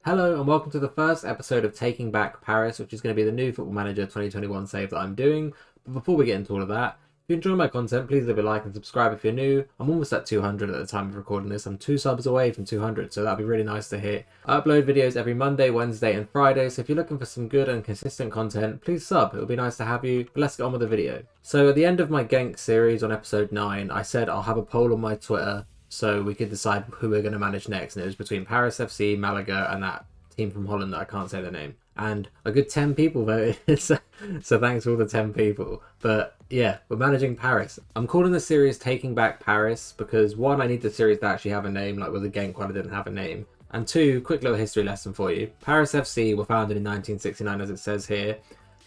Hello and welcome to the first episode of Taking Back Paris, which is going to be the new Football Manager 2021 save that I'm doing. But before we get into all of that, if you enjoy my content, please leave a like and subscribe if you're new. I'm almost at 200 at the time of recording this. I'm 2 subs away from 200, so that'd be really nice to hit. I upload videos every Monday, Wednesday and Friday, so if you're looking for some good and consistent content, please sub. It would be nice to have you, but let's get on with the video. So at the end of my Genk series on episode 9, I said I'll have a poll on my Twitter so we could decide who we're going to manage next, and it was between Paris FC, Malaga and that team from Holland that I can't say their name. And a good 10 people voted, so thanks for all the 10 people. But yeah, we're managing Paris. I'm calling the series Taking Back Paris because one, I need the series to actually have a name, like with the Genk one I didn't have a name. And two, quick little history lesson for you. Paris FC were founded in 1969 as it says here,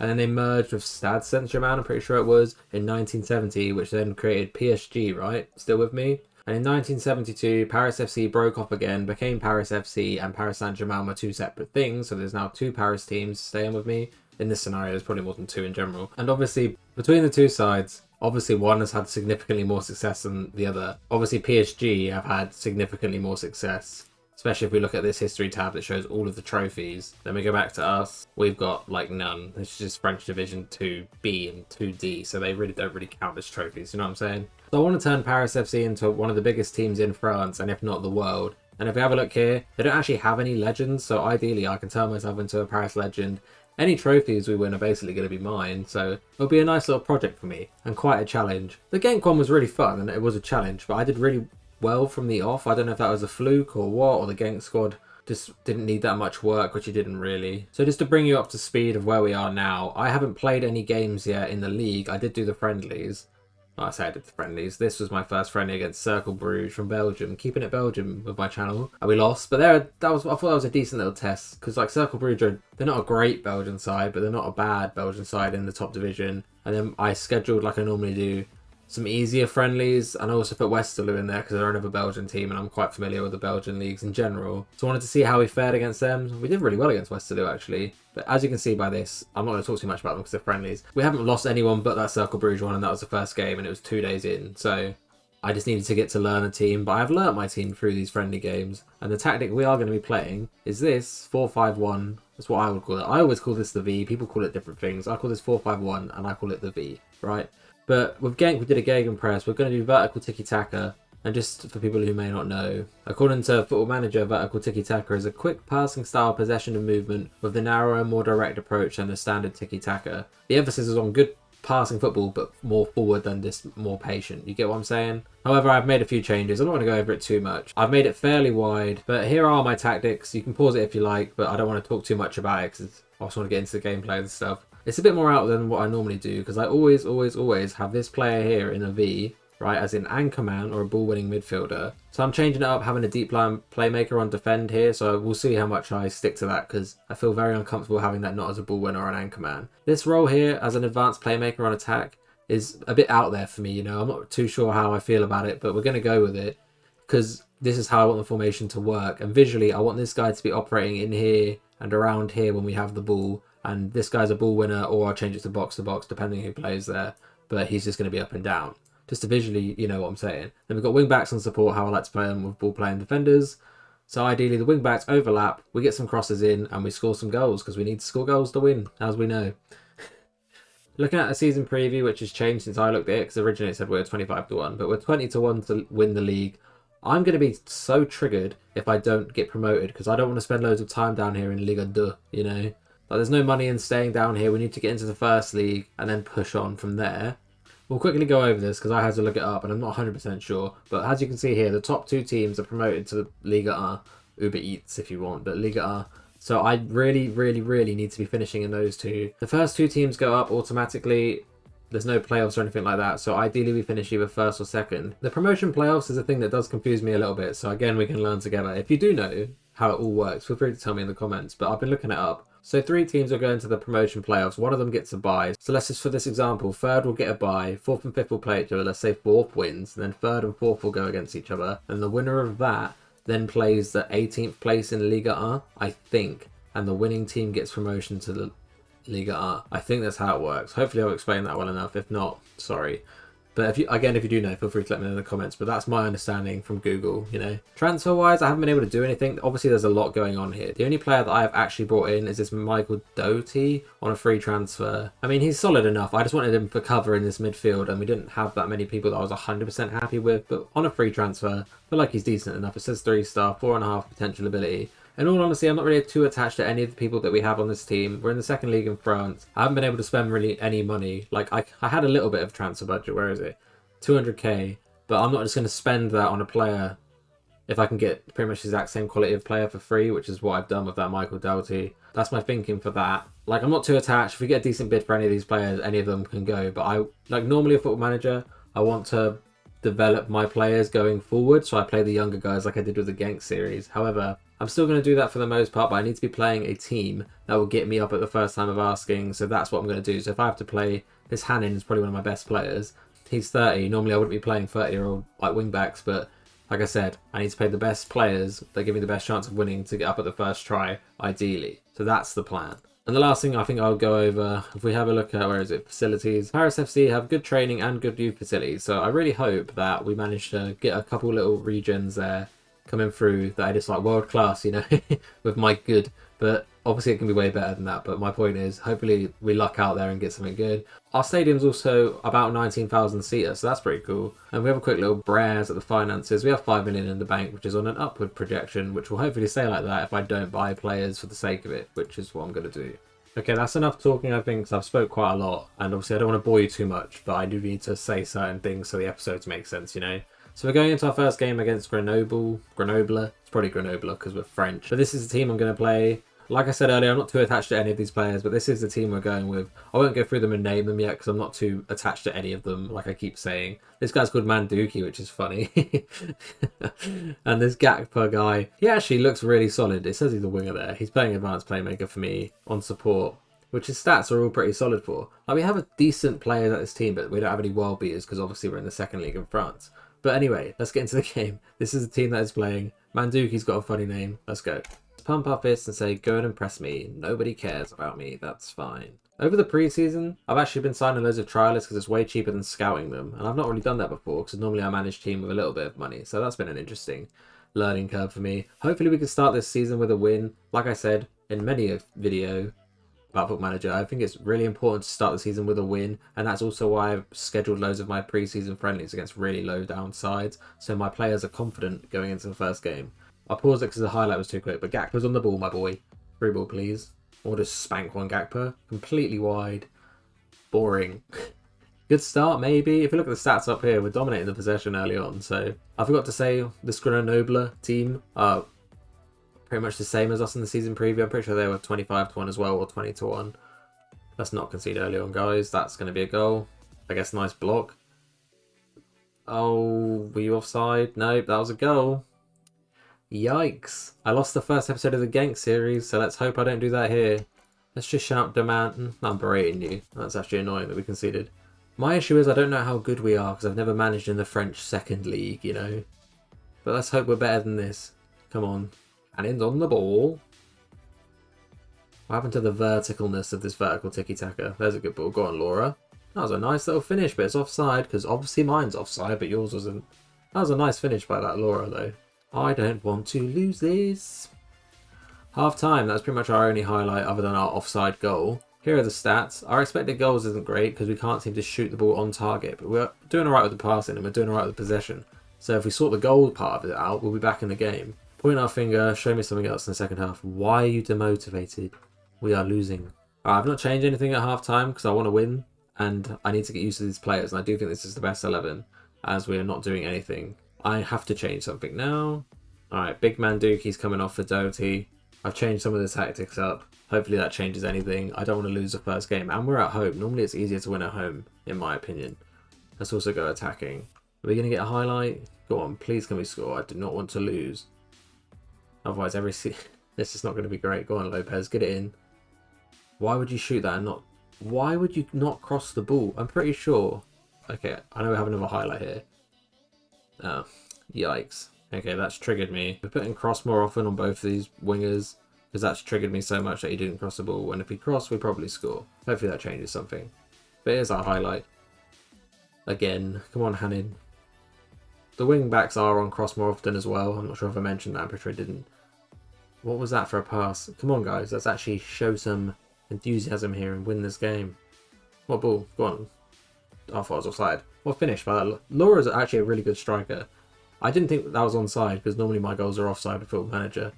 and then they merged with Stade Saint-Germain, I'm pretty sure it was, in 1970, which then created PSG, right? Still with me? And in 1972, Paris FC broke off again, became Paris FC, and Paris Saint-Germain were two separate things. So there's now two Paris teams staying with me. In this scenario, there's probably more than two in general. And obviously, between the two sides, obviously one has had significantly more success than the other. Obviously, PSG have had significantly more success. Especially if we look at this history tab that shows all of the trophies. Then we go back to us. We've got like none. It's just French Division 2B and 2D. So they really don't really count as trophies. You know what I'm saying? So I want to turn Paris FC into one of the biggest teams in France and if not the world. And if we have a look here, they don't actually have any legends. So ideally I can turn myself into a Paris legend. Any trophies we win are basically going to be mine. So it'll be a nice little project for me and quite a challenge. The Genk one was really fun and it was a challenge. But I did really well from the off. I don't know if that was a fluke or what, or the Genk squad just didn't need that much work, which it didn't really. So just to bring you up to speed of where we are now, I haven't played any games yet in the league. I did do the friendlies. Well, I say I did the friendlies. This was my first friendly against Cercle Bruges from Belgium, keeping it Belgium with my channel. And we lost, but I thought that was a decent little test because like Cercle Bruges, they're not a great Belgian side, but they're not a bad Belgian side in the top division. And then I scheduled like I normally do some easier friendlies, and I also put Westerlo in there because they're another Belgian team and I'm quite familiar with the Belgian leagues in general. So I wanted to see how we fared against them. We did really well against Westerlo actually, but as you can see by this, I'm not going to talk too much about them because they're friendlies. We haven't lost anyone but that Cercle Bruges one, and that was the first game and it was 2 days in, so I just needed to get to learn a team, but I've learnt my team through these friendly games. And the tactic we are going to be playing is this 4-5-1. That's what I would call it. I always call this the V, people call it different things. I call this 4-5-1 and I call it the V, right? But with Genk, we did a gegenpress. We're going to do vertical tiki-taka. And just for people who may not know, according to Football Manager, vertical tiki-taka is a quick passing style possession and movement with the narrower, more direct approach than the standard tiki-taka. The emphasis is on good passing football, but more forward than just more patient. You get what I'm saying? However, I've made a few changes. I'm not going to go over it too much. I've made it fairly wide, but here are my tactics. You can pause it if you like, but I don't want to talk too much about it because I also want to get into the gameplay and stuff. It's a bit more out than what I normally do because I always have this player here in a V, right, as an anchor man or a ball-winning midfielder. So I'm changing it up, having a deep line playmaker on defend here, so we'll see how much I stick to that because I feel very uncomfortable having that not as a ball winner or an anchor man. This role here as an advanced playmaker on attack is a bit out there for me, you know. I'm not too sure how I feel about it, but we're going to go with it because this is how I want the formation to work. And visually, I want this guy to be operating in here and around here when we have the ball. And this guy's a ball winner, or I'll change it to box, depending who plays there. But he's just going to be up and down. Just to visually, you know what I'm saying. Then we've got wing backs on support, how I like to play them with ball playing defenders. So ideally, the wing backs overlap, we get some crosses in, and we score some goals, because we need to score goals to win, as we know. Looking at a season preview, which has changed since I looked at it, because originally it said we were 25-1, but we're 20-1 to win the league. I'm going to be so triggered if I don't get promoted, because I don't want to spend loads of time down here in Liga 2, you know. Like, there's no money in staying down here. We need to get into the first league and then push on from there. We'll quickly go over this because I had to look it up and I'm not 100% sure. But as you can see here, the top two teams are promoted to Liga A. Uber Eats if you want, but Liga A. So I really need to be finishing in those two. The first two teams go up automatically. There's no playoffs or anything like that. So ideally we finish either first or second. The promotion playoffs is a thing that does confuse me a little bit. So again, we can learn together. If you do know how it all works, feel free to tell me in the comments. But I've been looking it up. So 3 teams are going to the promotion playoffs. One of them gets a bye. So let's just, for this example, third will get a bye. Fourth and fifth will play each other. Let's say fourth wins. And then third and fourth will go against each other. And the winner of that then plays the 18th place in Liga A, I think. And the winning team gets promotion to the Liga A. I think that's how it works. Hopefully I'll explain that well enough. If not, sorry. But if you do know, feel free to let me know in the comments. But that's my understanding from Google, you know. Transfer wise, I haven't been able to do anything. Obviously, there's a lot going on here. The only player that I have actually brought in is this Michael Doty on a free transfer. I mean, he's solid enough. I just wanted him for cover in this midfield, and we didn't have that many people that I was 100% happy with. But on a free transfer, I feel like he's decent enough. It says 3-star, 4.5 potential ability. In all honesty, I'm not really too attached to any of the people that we have on this team. We're in the second league in France. I haven't been able to spend really any money. Like, I had a little bit of transfer budget. Where is it? 200k. But I'm not just going to spend that on a player if I can get pretty much the exact same quality of player for free, which is what I've done with that Michael Doughty. That's my thinking for that. Like, I'm not too attached. If we get a decent bid for any of these players, any of them can go. But normally a football manager, I want to develop my players going forward. So I play the younger guys like I did with the Genk series. However, I'm still going to do that for the most part, but I need to be playing a team that will get me up at the first time of asking. So that's what I'm going to do. So if I have to play, this Hannon is probably one of my best players. He's 30. Normally I wouldn't be playing 30-year-old like wing backs, but like I said, I need to play the best players that give me the best chance of winning to get up at the first try, ideally. So that's the plan. And the last thing I think I'll go over, if we have a look at, where is it, facilities. Paris FC have good training and good youth facilities. So I really hope that we manage to get a couple little regions there coming through that are just like world class, you know, with my good. But obviously it can be way better than that. But my point is, hopefully we luck out there and get something good. Our stadium's also about 19,000 seater, so that's pretty cool. And we have a quick little browse at the finances. We have 5 million in the bank, which is on an upward projection, which will hopefully stay like that if I don't buy players for the sake of it, which is what I'm going to do. Okay, that's enough talking, I think, because I've spoke quite a lot. And obviously I don't want to bore you too much, but I do need to say certain things so the episodes make sense, you know. So we're going into our first game against Grenoble. It's probably Grenoble because we're French. But this is the team I'm going to play. Like I said earlier, I'm not too attached to any of these players, but this is the team we're going with. I won't go through them and name them yet because I'm not too attached to any of them, like I keep saying. This guy's called Manduki, which is funny. And this Gakpo guy, he actually looks really solid. It says he's a winger there. He's playing advanced playmaker for me on support, which his stats are all pretty solid for. Like, we have a decent player at this team, but we don't have any world beaters because obviously we're in the second league in France. But anyway, let's get into the game. This is the team that is playing. Manduki's got a funny name. Let's go. Let's pump our fists and say, go and impress me. Nobody cares about me. That's fine. Over the preseason, I've actually been signing loads of trialists because it's way cheaper than scouting them. And I've not really done that before because normally I manage team with a little bit of money. So that's been an interesting learning curve for me. Hopefully we can start this season with a win. Like I said in many a video about Football Manager, I think it's really important to start the season with a win, and that's also why I've scheduled loads of my pre-season friendlies against really low down sides, so my players are confident going into the first game. I paused it because the highlight was too quick, but Gakpo's on the ball, my boy. Free ball, please. Or just spank one Gakpo. Completely wide. Boring. Good start, maybe. If you look at the stats up here, we're dominating the possession early on, so I forgot to say, this Grenoble team are pretty much the same as us in the season preview. I'm pretty sure they were 25-1 as well, or 20-1. Let's not concede early on, guys. That's going to be a goal. I guess nice block. Oh, were you offside? Nope, that was a goal. Yikes. I lost the first episode of the Genk series, so let's hope I don't do that here. Let's just shout demand. I'm berating you. That's actually annoying that we conceded. My issue is I don't know how good we are because I've never managed in the French second league, you know. But let's hope we're better than this. Come on. Cannon's on the ball. What happened to the verticalness of this vertical tiki-taka? There's a good ball. Go on, Laura. That was a nice little finish, but it's offside because obviously mine's offside, but yours wasn't. That was a nice finish by that Laura, though. I don't want to lose this. Half time, that's pretty much our only highlight other than our offside goal. Here are the stats. Our expected goals isn't great because we can't seem to shoot the ball on target, but we're doing alright with the passing and we're doing alright with the possession. So if we sort the goal part of it out, we'll be back in the game. Point our finger, show me something else in the second half. Why are you demotivated? We are losing. I've not changed anything at half time because I want to win and I need to get used to these players. And I do think this is the best 11 as we are not doing anything. I have to change something now. Alright, big Manduki's coming off for Doty. I've changed some of the tactics up. Hopefully that changes anything. I don't want to lose the first game. And we're at home. Normally it's easier to win at home, in my opinion. Let's also go attacking. Are we going to get a highlight? Go on, please can we score? I do not want to lose. Otherwise, this is not going to be great. Go on, Lopez, get it in. Why would you shoot that and not... Why would you not cross the ball? I'm pretty sure... Okay, I know we have another highlight here. Oh, yikes. Okay, that's triggered me. We're putting cross more often on both of these wingers because that's triggered me so much that he didn't cross the ball. And if he crossed, we probably score. Hopefully that changes something. But here's our highlight. Again, come on, Hannon. The wing backs are on cross more often as well. I'm not sure if I mentioned that. I'm pretty sure I didn't. What was that for a pass? Come on, guys. Let's actually show some enthusiasm here and win this game. What ball? Go on. I thought I was offside. What finish? But Laura's actually a really good striker. I didn't think that was onside because normally my goals are offside with Football Manager.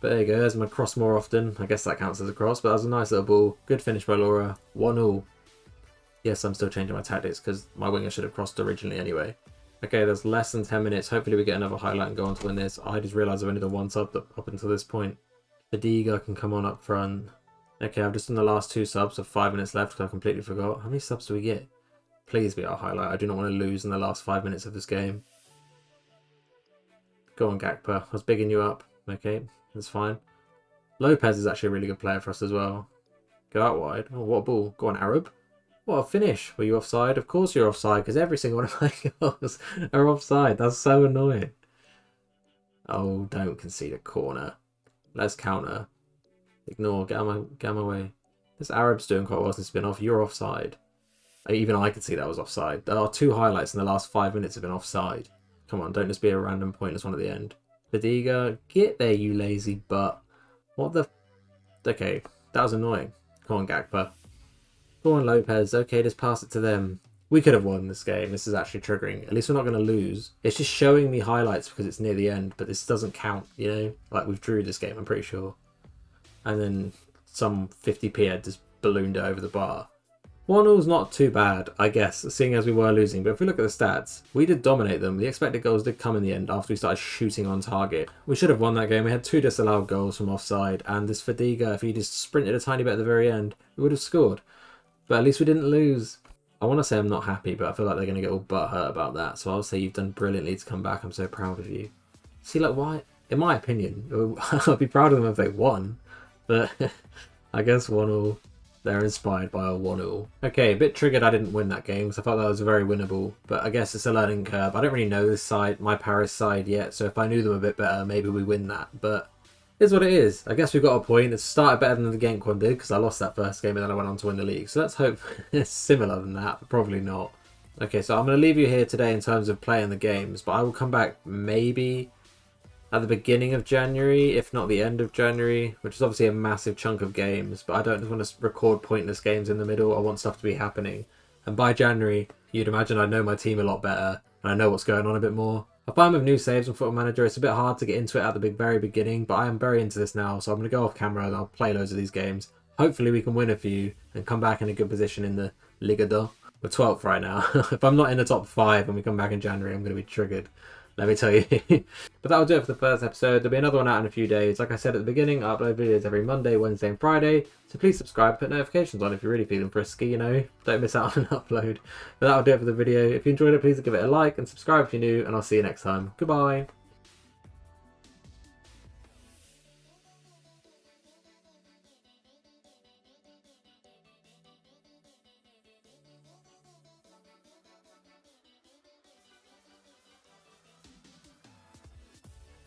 But there you go. There's my cross more often. I guess that counts as a cross, but that was a nice little ball. Good finish by Laura. 1-1. Yes, I'm still changing my tactics because my winger should have crossed originally anyway. Okay, there's less than 10 minutes. Hopefully we get another highlight and go on to win this. I just realised I've only done one sub up until this point. Fadiga can come on up front. Okay, I've just done the last 2 subs with 5 minutes left because I completely forgot. How many subs do we get? Please be our highlight. I do not want to lose in the last 5 minutes of this game. Go on, Gakpo. I was bigging you up. Okay, that's fine. Lopez is actually a really good player for us as well. Go out wide. Oh, what a ball. Go on, Arab. What a finish. Were you offside? Of course you're offside because every single one of my goals are offside. That's so annoying. Oh, don't concede a corner. Let's counter. Ignore. Get out of my way. This Arab's doing quite well since it's been off. You're offside. Even I could see that was offside. There are 2 highlights in the last 5 minutes have been offside. Come on, don't just be a random pointless one at the end. Fadiga, get there, you lazy butt. What the... Okay, that was annoying. Come on, Gakpo. Go on, Lopez. Okay, just pass it to them. We could have won this game. This is actually triggering. At least we're not going to lose. It's just showing me highlights because it's near the end, but this doesn't count, you know? Like, we've drew this game, I'm pretty sure. And then some 50p had just ballooned it over the bar. 1-0's not too bad, I guess, seeing as we were losing. But if we look at the stats, we did dominate them. The expected goals did come in the end after we started shooting on target. We should have won that game. We had 2 disallowed goals from offside. And this Fadiga, if he just sprinted a tiny bit at the very end, we would have scored. But at least we didn't lose. I want to say I'm not happy, but I feel like they're going to get all butthurt about that. So I'll say you've done brilliantly to come back. I'm so proud of you. See, like, why? In my opinion, I'd be proud of them if they won. But I guess 1-0. They're inspired by a 1-0. Okay, a bit triggered I didn't win that game because I thought that was very winnable. But I guess it's a learning curve. I don't really know this side, my Paris side yet. So if I knew them a bit better, maybe we win that. But it's what it is. I guess we've got a point. It's started better than the Genk one did because I lost that first game and then I went on to win the league. So let's hope it's similar than that, but probably not. Okay, so I'm going to leave you here today in terms of playing the games. But I will come back maybe at the beginning of January, if not the end of January, which is obviously a massive chunk of games, but I don't just want to record pointless games in the middle. I want stuff to be happening. And by January, you'd imagine I know my team a lot better, and I know what's going on a bit more. I find with new saves on Football Manager, it's a bit hard to get into it at the very beginning, but I am very into this now, so I'm going to go off camera and I'll play loads of these games. Hopefully we can win a few and come back in a good position in the Liga 2. We're 12th right now. If I'm not in the top 5 and we come back in January, I'm going to be triggered. Let me tell you. But that'll do it for the first episode. There'll be another one out in a few days. Like I said at the beginning, I upload videos every Monday, Wednesday and Friday. So please subscribe, put notifications on if you're really feeling frisky, you know. Don't miss out on an upload. But that'll do it for the video. If you enjoyed it, please give it a like and subscribe if you're new. And I'll see you next time. Goodbye.